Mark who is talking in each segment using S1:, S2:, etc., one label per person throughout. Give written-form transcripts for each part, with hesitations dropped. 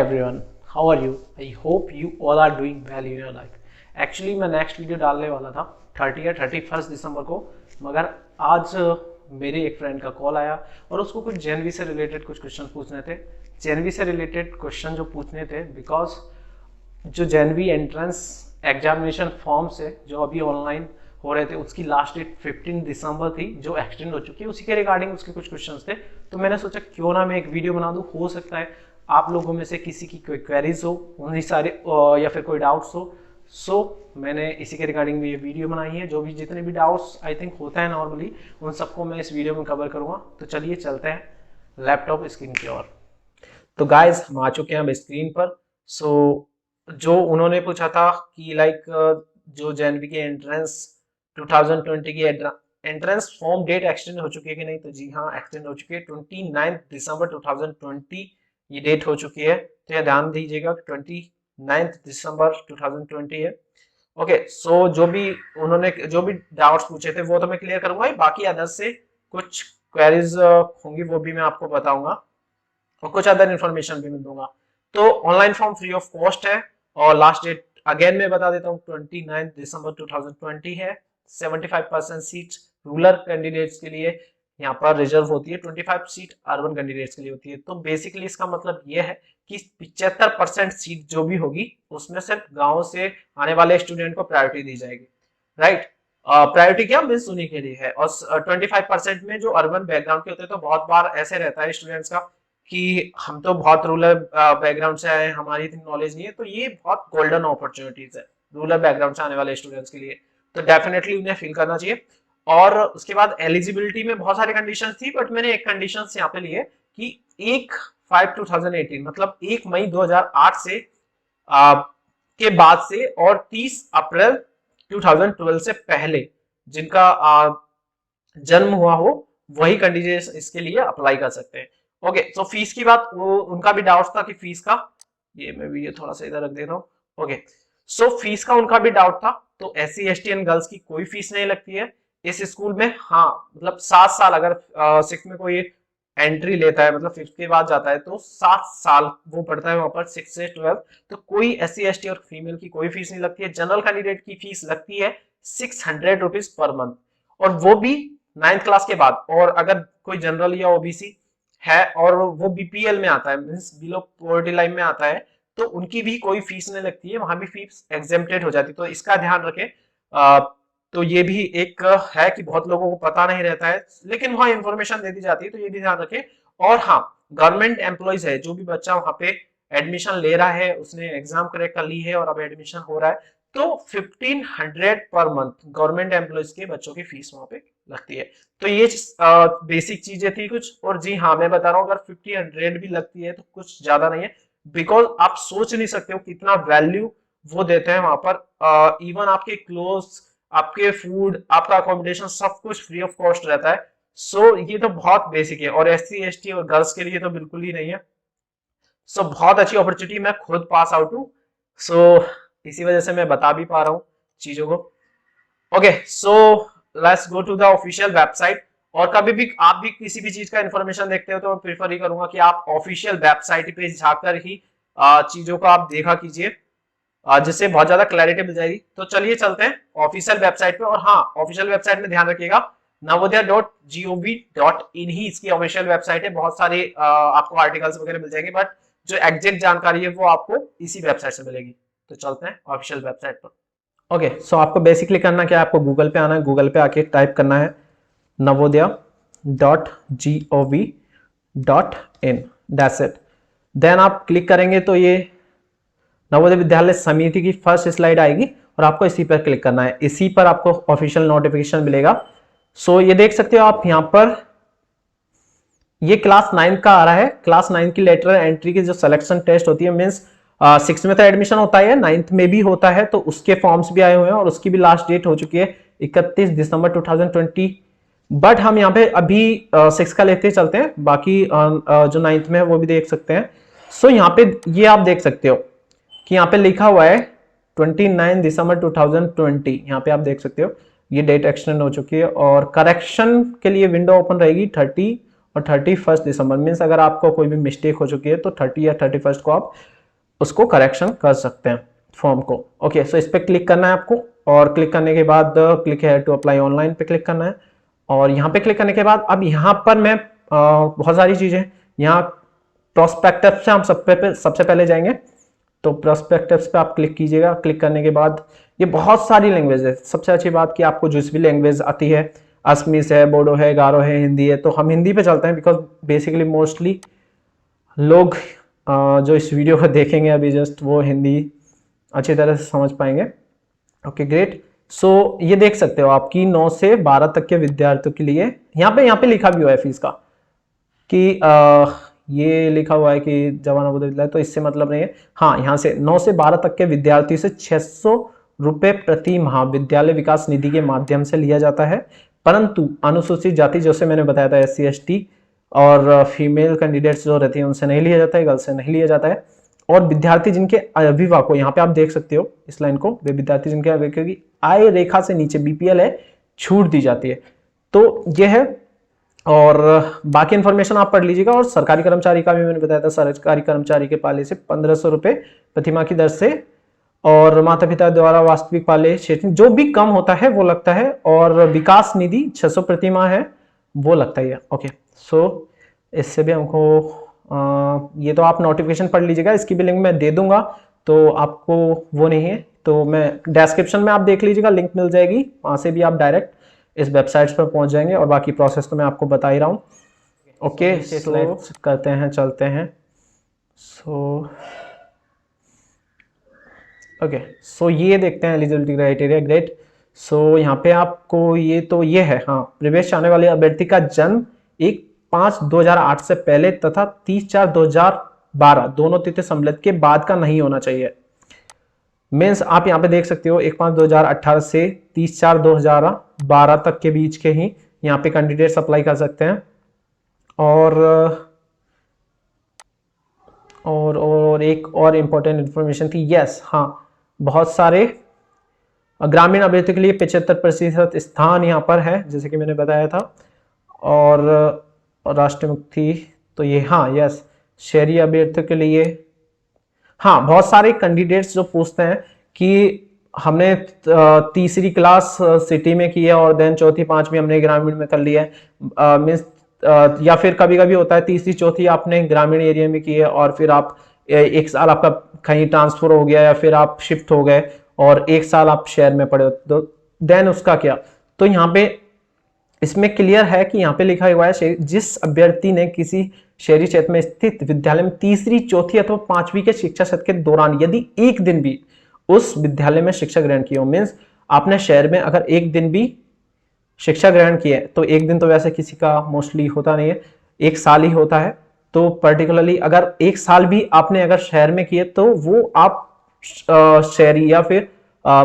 S1: everyone, how are you? I hope you all are doing well in your life. Actually मैं next video डालने वाला था 30 या 31 दिसंबर को, मगर आज मेरे एक फ्रेंड का कॉल आया और उसको कुछ जेएनवी से रिलेटेड कुछ क्वेश्चन पूछने थे। जेएनवी से रिलेटेड क्वेश्चन जो पूछने थे बिकॉज जो जेएनवी एंट्रेंस एग्जामिनेशन फॉर्म्स है जो अभी ऑनलाइन हो रहे थे उसकी लास्ट डेट 15 दिसंबर थी जो एक्सटेंड हो चुकी है, उसी के रिगार्डिंग उसके कुछ क्वेश्चंस थे। तो मैंने सोचा क्यों ना मैं एक वीडियो बना दूं, हो सकता है आप लोगों में से किसी की कोई क्वेरीज हो उन्हीं सारे या फिर कोई डाउट्स हो। सो मैंने इसी के रिगार्डिंग ये वीडियो बनाई है। जो भी जितने भी डाउट्स आई थिंक होता है नॉर्मली उन सबको मैं इस वीडियो में कवर करूंगा। तो चलिए चलते हैं लैपटॉप स्क्रीन की ओर। तो गाइज हम आ चुके हैं अब स्क्रीन पर। सो जो उन्होंने पूछा था कि लाइक जो जेएनवी के एंट्रेंस 2020 की एंट्रेंस फॉर्म डेट एक्सटेंड हो चुकी है कि नहीं, तो जी हाँ एक्सटेंड हो चुकी है। 29 दिसंबर 2020 ये डेट हो चुकी है। तो यह ध्यान दीजिएगा 29 दिसंबर 2020 है। ओके, सो जो भी डाउट्स पूछे थे वो तो मैं क्लियर करूंगा, बाकी अदर्स से कुछ क्वेरीज होंगी वो भी मैं आपको बताऊंगा और कुछ अदर इन्फॉर्मेशन भी मैं दूंगा। तो online form free of cost है और लास्ट डेट अगेन मैं बता देता हूँ 29 दिसंबर 2020 है। 75% सीट रूरल कैंडिडेट्स के लिए यहाँ पर रिजर्व होती है, 25 सीट अर्बन कैंडिडेट्स के लिए होती है। तो बेसिकली इसका मतलब ये है कि 75% सीट जो भी होगी उसमें सिर्फ गांव से आने वाले स्टूडेंट को प्रायोरिटी दी जाएगी, राइट। प्रायोरिटी क्या मीन्स उन्हीं के लिए है। और 25% में जो अर्बन बैकग्राउंड के होते हैं, तो बहुत बार ऐसे रहता है स्टूडेंट्स का कि हम तो बहुत रूरल बैकग्राउंड से आए हैं, हमारी इतनी नॉलेज नहीं है, तो ये बहुत गोल्डन अपॉर्चुनिटीज है रूरल बैकग्राउंड से आने वाले स्टूडेंट्स के लिए। तो डेफिनेटली उन्हें फिल करना चाहिए। और उसके बाद एलिजिबिलिटी में बहुत सारी कंडीशंस थी, बट मैंने एक कंडीशंस यहाँ पे लिए कि 1/5/2018 मतलब 1 मई 2008 से के बाद से और 30 अप्रैल 2012 से पहले जिनका जन्म हुआ हो वही कैंडिडेट्स इसके लिए अप्लाई कर सकते हैं। ओके, तो फीस की बात, वो उनका भी डाउट था कि फीस का, ये मैं वीडियो थोड़ा सा इधर रख देता हूँ। ओके, सो फीस का उनका भी डाउट था। तो SC ST एंड गर्ल्स की कोई फीस नहीं लगती है इस स्कूल में। हाँ मतलब 7 साल अगर 6 में कोई एंट्री लेता है, मतलब 5th के बाद जाता है, तो 7 साल वो पढ़ता है वहां पर 6 से 12। तो कोई SC ST और फीमेल की कोई फीस नहीं लगती है। जनरल कैंडिडेट की फीस लगती है 600 रुपीज पर मंथ, और वो भी 9th क्लास के बाद। और अगर कोई जनरल या OBC है और वो BPL में आता है, मींस बिलो पॉवर्टी लाइन में आता है, तो उनकी भी कोई फीस नहीं लगती है, वहां भी फीस एग्जेम्प्टेड हो जाती है। तो इसका ध्यान रखें। तो ये भी एक है कि बहुत लोगों को पता नहीं रहता है, लेकिन वहां इंफॉर्मेशन दे दी जाती है, तो ये भी ध्यान रखें। और हाँ, गवर्नमेंट एम्प्लॉइज है, जो भी बच्चा वहां पे एडमिशन ले रहा है, उसने एग्जाम क्रैक कर ली है और अब एडमिशन हो रहा है, तो 1500 पर मंथ गवर्नमेंट एम्प्लॉइज के बच्चों की फीस वहां पे लगती है। तो ये बेसिक चीजें थी कुछ। और जी हाँ, मैं बता रहा हूँ अगर 1500 भी लगती है तो कुछ ज्यादा नहीं है, बिकॉज आप सोच नहीं सकते हो कितना वैल्यू वो देते हैं वहां पर। इवन आपके क्लोथ्स, आपके फूड, आपका अकोमोडेशन सब कुछ फ्री ऑफ कॉस्ट रहता है। सो ये तो बहुत बेसिक है, और SC ST और गर्ल्स के लिए तो बिल्कुल ही नहीं है। सो बहुत अच्छी अपॉर्चुनिटी, मैं खुद पास आउट हूँ, सो इसी वजह से मैं बता भी पा रहा हूँ चीजों को। Okay, so let's go to the official website. और कभी भी आप भी किसी भी चीज का इंफॉर्मेशन देखते हो तो मैं प्रीफर ही करूंगा कि आप ऑफिशियल वेबसाइट पे जाकर ही चीजों को आप देखा कीजिए, जिससे बहुत ज्यादा क्लैरिटी मिल जाएगी। तो चलिए चलते हैं ऑफिशियल वेबसाइट पे। और हाँ, ऑफिशियल वेबसाइट में ध्यान रखिएगा navodaya.gov.in ही इसकी ऑफिशियल वेबसाइट है। बहुत सारे आपको आर्टिकल्स वगैरह मिल जाएंगे, बट जो एग्जैक्ट जानकारी है वो आपको इसी वेबसाइट से मिलेगी। तो चलते हैं ऑफिशियल वेबसाइट पर। ओके, सो आपको बेसिकली करना क्या है, आपको गूगल पे आना है, गूगल पे आके टाइप करना है navodaya.gov.in, दैट्स इट। देन आप क्लिक करेंगे तो ये नवोदय विद्यालय समिति की फर्स्ट स्लाइड आएगी और आपको इसी पर क्लिक करना है। इसी पर आपको ऑफिशियल नोटिफिकेशन मिलेगा। सो ये देख सकते हो आप यहाँ पर, ये क्लास 9 का आ रहा है। क्लास 9 की लेटरल एंट्री की जो सिलेक्शन टेस्ट होती है, मींस 6 में तो एडमिशन होता है, 9th में भी होता है, तो उसके फॉर्म्स भी आए हुए हैं और उसकी भी लास्ट डेट हो चुकी है 31 दिसंबर 2020। बट हम यहाँ पे अभी 6 का लेते चलते हैं, बाकी जो 9th में है वो भी देख सकते हैं। सो यहाँ पे ये आप देख सकते हो कि यहाँ पे लिखा हुआ है 29 दिसंबर 2020। यहाँ पे आप देख सकते हो ये डेट एक्सटेंड हो चुकी है। और करेक्शन के लिए विंडो ओपन रहेगी 30 और 31 दिसंबर मीन्स अगर आपको कोई भी मिस्टेक हो चुकी है तो 30 या 31 को आप उसको करेक्शन कर सकते हैं फॉर्म को। ओके, सो इस पर क्लिक करना है आपको, और क्लिक करने के बाद क्लिक है टू अप्लाई ऑनलाइन पे क्लिक करना है। और यहाँ पे क्लिक करने के बाद अब यहाँ पर मैं बहुत सारी चीजें, यहाँ प्रोस्पेक्टस से हम सबसे पहले जाएंगे। तो प्रोस्पेक्टस पे आप क्लिक कीजिएगा। क्लिक करने के बाद ये बहुत सारी लैंग्वेज है। सबसे अच्छी बात कि आपको जिस भी लैंग्वेज आती है, असमीस है, बोडो है, गारो है, हिंदी है, तो हम हिंदी पे चलते हैं बिकॉज बेसिकली मोस्टली लोग जो इस वीडियो को देखेंगे अभी जस्ट वो हिंदी अच्छी तरह से समझ पाएंगे। Okay great. सो ये देख सकते हो आपकी 9 से 12 तक के विद्यार्थियों के लिए यहाँ पे लिखा भी हुआ है फीस का कि ये लिखा हुआ है कि जवान नवोदय विद्यालय, तो इससे मतलब नहीं है। हाँ, यहाँ से 9 से 12 तक के विद्यार्थी से 600 रुपए प्रति माह विद्यालय विकास निधि के माध्यम से लिया जाता है, परंतु अनुसूचित जाति जैसे मैंने बताया था SC ST और फीमेल कैंडिडेट्स जो रहती है उनसे नहीं लिया जाता है, गर्ल्स से नहीं लिया जाता है। और विद्यार्थी जिनके अभिभावकों, यहाँ पे आप देख सकते हो इस लाइन को, वे विद्यार्थी जिनके अभिभावकों की आय रेखा से नीचे BPL है, छूट दी जाती है। तो यह है, और बाकी इंफॉर्मेशन आप पढ़ लीजिएगा। और सरकारी कर्मचारी का भी मैंने बताया था, सरकारी कर्मचारी के पाले से 1500 रुपए प्रतिमाह की दर से, और माता पिता द्वारा वास्तविक पाले क्षेत्र जो भी कम होता है वो लगता है, और विकास निधि 600 प्रतिमाह है वो लगता है। ओके, सो इससे भी हमको ये तो आप नोटिफिकेशन पढ़ लीजिएगा, इसकी भी लिंक मैं दे दूंगा, तो आपको वो नहीं है तो मैं डिस्क्रिप्शन में आप देख लीजिएगा, लिंक मिल जाएगी, वहां से भी आप डायरेक्ट इस वेबसाइट्स पर पहुंच जाएंगे। और बाकी प्रोसेस तो मैं आपको बता ही रहा हूँ। ओके, स्लाइड्स करते हैं, चलते हैं। सो ये देखते हैं एलिजिबिलिटी क्राइटेरिया। ग्रेट। सो यहाँ पे आपको ये है, हाँ, प्रवेश चाहने वाले अभ्यर्थी का जन्म 1/5/2008 से पहले तथा 30/4/2012 दोनों तिथि सम्मिलित के बाद का नहीं होना चाहिए। मीन्स आप यहाँ पे देख सकते हो 1/5/2018 से 30/4/2012 तक के बीच के ही यहाँ पे कैंडिडेट्स अप्लाई कर सकते हैं। और एक और इम्पोर्टेंट इंफॉर्मेशन थी, यस, हाँ, बहुत सारे ग्रामीण अभ्यर्थियों के लिए 75% स्थान यहाँ पर है जैसे कि मैंने बताया था। और राष्ट्रीय मुक्ति तो ये, हाँ, यस, शहरी अभ्यर्थियों के लिए, हाँ, बहुत सारे कैंडिडेट्स जो पूछते हैं कि हमने तीसरी क्लास सिटी में की है और देन चौथी पांचवी हमने ग्रामीण में कर लिया है, मीन्स या फिर कभी कभी होता है तीसरी चौथी आपने ग्रामीण एरिया में की है और फिर आप एक साल आपका कहीं ट्रांसफर हो गया या फिर आप शिफ्ट हो गए और एक साल आप शहर में पढ़े, तो देन उसका क्या। तो यहाँ पे इसमें क्लियर है कि यहाँ पे लिखा हुआ है जिस अभ्यर्थी ने किसी शहरी क्षेत्र में स्थित विद्यालय में तीसरी चौथी अथवा पांचवी के शिक्षा सत्र के दौरान यदि एक दिन भी उस विद्यालय में शिक्षा ग्रहण की हो, मीन्स आपने शहर में अगर एक दिन भी शिक्षा ग्रहण की है, तो एक दिन तो वैसे किसी का मोस्टली होता नहीं है, एक साल ही होता है। तो पर्टिकुलरली अगर एक साल भी आपने अगर शहर में किए तो वो आप शहरी या फिर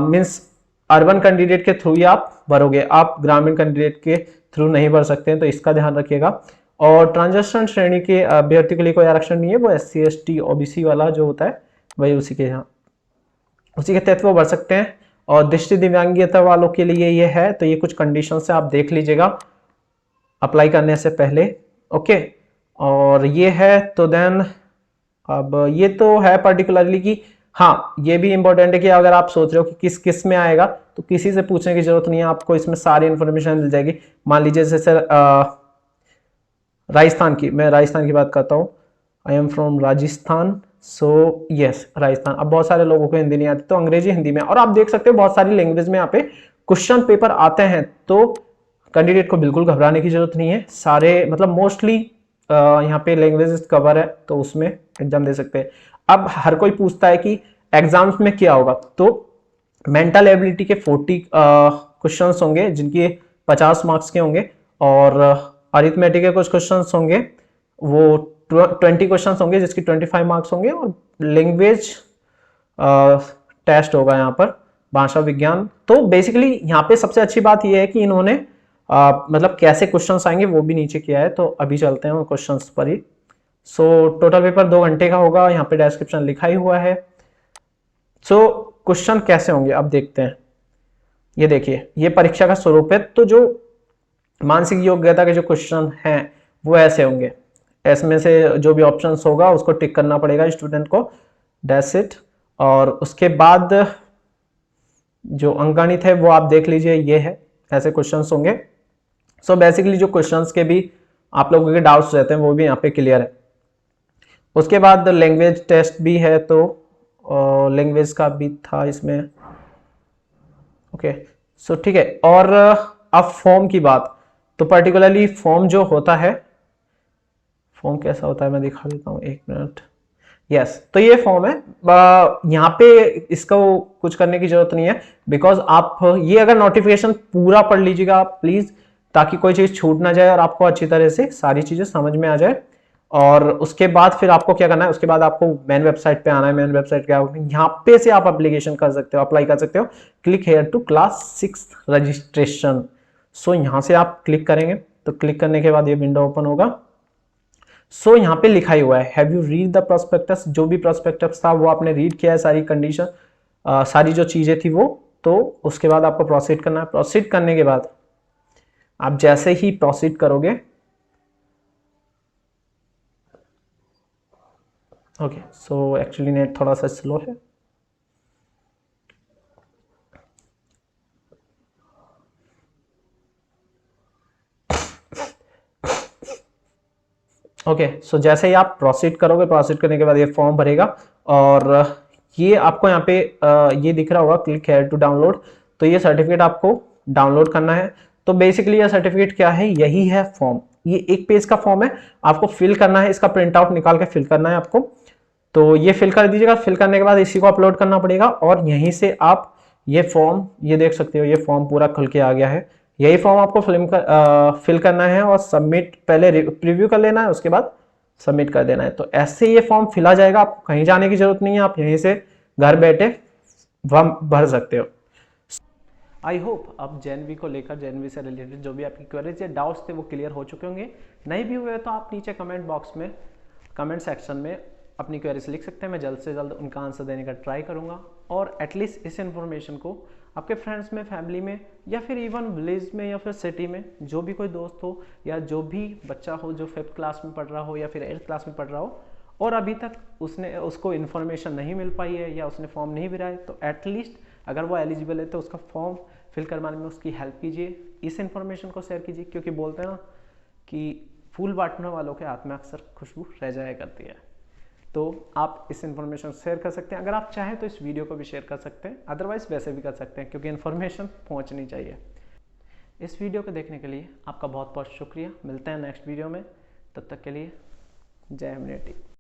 S1: मीन्स अर्बन कैंडिडेट के थ्रू ही आप भरोगे, आप ग्रामीण कैंडिडेट के थ्रू नहीं भर सकते हैं, तो इसका ध्यान रखिएगा। और ट्रांजिशन श्रेणी के अभ्यर्थी के लिए कोई आरक्षण नहीं है, वो SC ST OBC वाला जो होता है वही उसी के तहत वो भर सकते हैं। और दृष्टि दिव्यांगता वालों के लिए ये है, तो ये कुछ कंडीशन से आप देख लीजिएगा अप्लाई करने से पहले। ओके, और ये है, तो देन अब ये तो है पर्टिकुलरली कि हाँ, ये भी इंपॉर्टेंट है कि अगर आप सोच रहे हो कि किस में आएगा तो किसी से पूछने की जरूरत नहीं है, आपको इसमें सारी इंफॉर्मेशन मिल जाएगी। मान लीजिए जैसे मैं राजस्थान की बात करता हूँ, I am from Rajasthan, so yes, Rajasthan. अब बहुत सारे लोगों को हिंदी नहीं आती तो अंग्रेजी हिंदी में, और आप देख सकते हो बहुत सारी लैंग्वेज में यहाँ पे क्वेश्चन पेपर आते हैं, तो कैंडिडेट को बिल्कुल घबराने की जरूरत नहीं है। सारे मतलब मोस्टली यहाँ पे लैंग्वेजेस कवर है, तो उसमें एग्जाम दे सकते हैं। अब हर कोई पूछता है कि एग्जाम्स में क्या होगा, तो मेंटल एबिलिटी के 40 क्वेश्चंस होंगे जिनकी 50 मार्क्स के होंगे, और अरिथमेटिक के कुछ क्वेश्चंस होंगे वो 20 क्वेश्चंस होंगे जिसकी 25 मार्क्स होंगे, और लैंग्वेज टेस्ट होगा यहाँ पर, भाषा विज्ञान। तो बेसिकली यहाँ पे सबसे अच्छी बात यह है कि इन्होंने मतलब कैसे क्वेश्चंस आएंगे वो भी नीचे किया है, तो अभी चलते हैं क्वेश्चंस पर ही। सो टोटल पेपर 2 घंटे का होगा, यहाँ पे डिस्क्रिप्शन लिखा ही हुआ है। सो क्वेश्चन कैसे होंगे अब देखते हैं। ये देखिए, ये परीक्षा का स्वरूप है, तो जो मानसिक योग्यता के जो क्वेश्चन हैं वो ऐसे होंगे, इसमें से जो भी ऑप्शंस होगा उसको टिक करना पड़ेगा स्टूडेंट को, दैट्स इट। और उसके बाद जो अंकगणित है वो आप देख लीजिए, ये है, ऐसे क्वेश्चंस होंगे। सो बेसिकली जो क्वेश्चंस के भी आप लोगों के डाउट्स रहते हैं वो भी यहाँ पे क्लियर है। उसके बाद लैंग्वेज टेस्ट भी है, तो लैंग्वेज का भी था इसमें, ओके। सो ठीक है। और अब फॉर्म की बात, तो पर्टिकुलरली फॉर्म जो होता है, फॉर्म कैसा होता है मैं दिखा देता हूँ, एक मिनट। यस, तो ये फॉर्म है। यहाँ पे इसको कुछ करने की जरूरत नहीं है, बिकॉज आप ये अगर नोटिफिकेशन पूरा पढ़ लीजिएगा आप प्लीज, ताकि कोई चीज छूट ना जाए और आपको अच्छी तरह से सारी चीजें समझ में आ जाए। और उसके बाद फिर आपको क्या करना है, उसके बाद आपको मेन वेबसाइट पे आना है। मेन वेबसाइट क्या होगी, यहाँ पे से आप एप्लीकेशन कर सकते हो, अप्लाई कर सकते हो। Click here to class 6 registration. So यहाँ से आप क्लिक करेंगे, तो क्लिक करने के बाद ये विंडो ओपन होगा। सो यहाँ पे लिखा ही हुआ है, have you read the prospectus, जो भी प्रोस्पेक्टस था वो आपने रीड किया है, सारी कंडीशन, सारी जो चीजें थी वो। तो उसके बाद आपको प्रोसीड करना है। प्रोसीड करने के बाद आप जैसे ही प्रोसीड करोगे, ओके, सो एक्चुअली नेट थोड़ा सा स्लो है। ओके, सो जैसे ही आप प्रोसीड करोगे, प्रोसीड करने के बाद ये फॉर्म भरेगा, और ये आपको यहाँ पे ये दिख रहा होगा, क्लिक हेयर टू डाउनलोड। तो ये सर्टिफिकेट आपको डाउनलोड करना है। तो बेसिकली ये सर्टिफिकेट क्या है, यही है फॉर्म। ये एक पेज का फॉर्म है, आपको फिल करना है, इसका प्रिंट आउट निकाल के फिल करना है आपको। तो ये फिल कर दीजिएगा। फिल करने के बाद इसी को अपलोड करना पड़ेगा, और यहीं से आप ये फॉर्म, ये देख सकते हो, ये फॉर्म पूरा खुल के आ गया है। यही फॉर्म आपको फिल करना है और सबमिट, पहले प्रीव्यू कर लेना है, उसके बाद सबमिट कर देना है। तो ऐसे ये फॉर्म फिला जाएगा, आपको कहीं जाने की जरूरत नहीं है, आप यहीं से घर बैठे फॉर्म भर सकते हो। आई होप अब जेएनवी को लेकर, जेएनवी से रिलेटेड जो भी आपकी क्वेरीज या डाउट्स थे वो क्लियर हो चुके होंगे। नहीं भी हुए तो आप नीचे कमेंट बॉक्स में, कमेंट सेक्शन में अपनी क्वेरीज लिख सकते हैं। मैं जल्द से जल्द उनका आंसर देने का ट्राई करूंगा। और एटलीस्ट इस इन्फॉर्मेशन को आपके फ्रेंड्स में, फैमिली में, या फिर इवन विलेज में या फिर सिटी में जो भी कोई दोस्त हो या जो भी बच्चा हो जो 5th क्लास में पढ़ रहा हो या फिर 8th क्लास में पढ़ रहा हो और अभी तक उसको इन्फॉर्मेशन नहीं मिल पाई है या उसने फॉर्म नहीं भरा है, तो एटलीस्ट अगर वो एलिजिबल है तो उसका फॉर्म फिल करवाने में उसकी हेल्प कीजिए, इस इन्फॉर्मेशन को शेयर कीजिए। क्योंकि बोलते हैं ना कि फूल बांटने वालों के हाथ में अक्सर खुशबू रह जाया करती है। तो आप इस इन्फॉर्मेशन शेयर कर सकते हैं। अगर आप चाहें तो इस वीडियो को भी शेयर कर सकते हैं, अदरवाइज वैसे भी कर सकते हैं, क्योंकि इन्फॉर्मेशन पहुंचनी चाहिए। इस वीडियो को देखने के लिए आपका बहुत बहुत शुक्रिया। मिलते हैं नेक्स्ट वीडियो में, तब तक के लिए जय हिंद।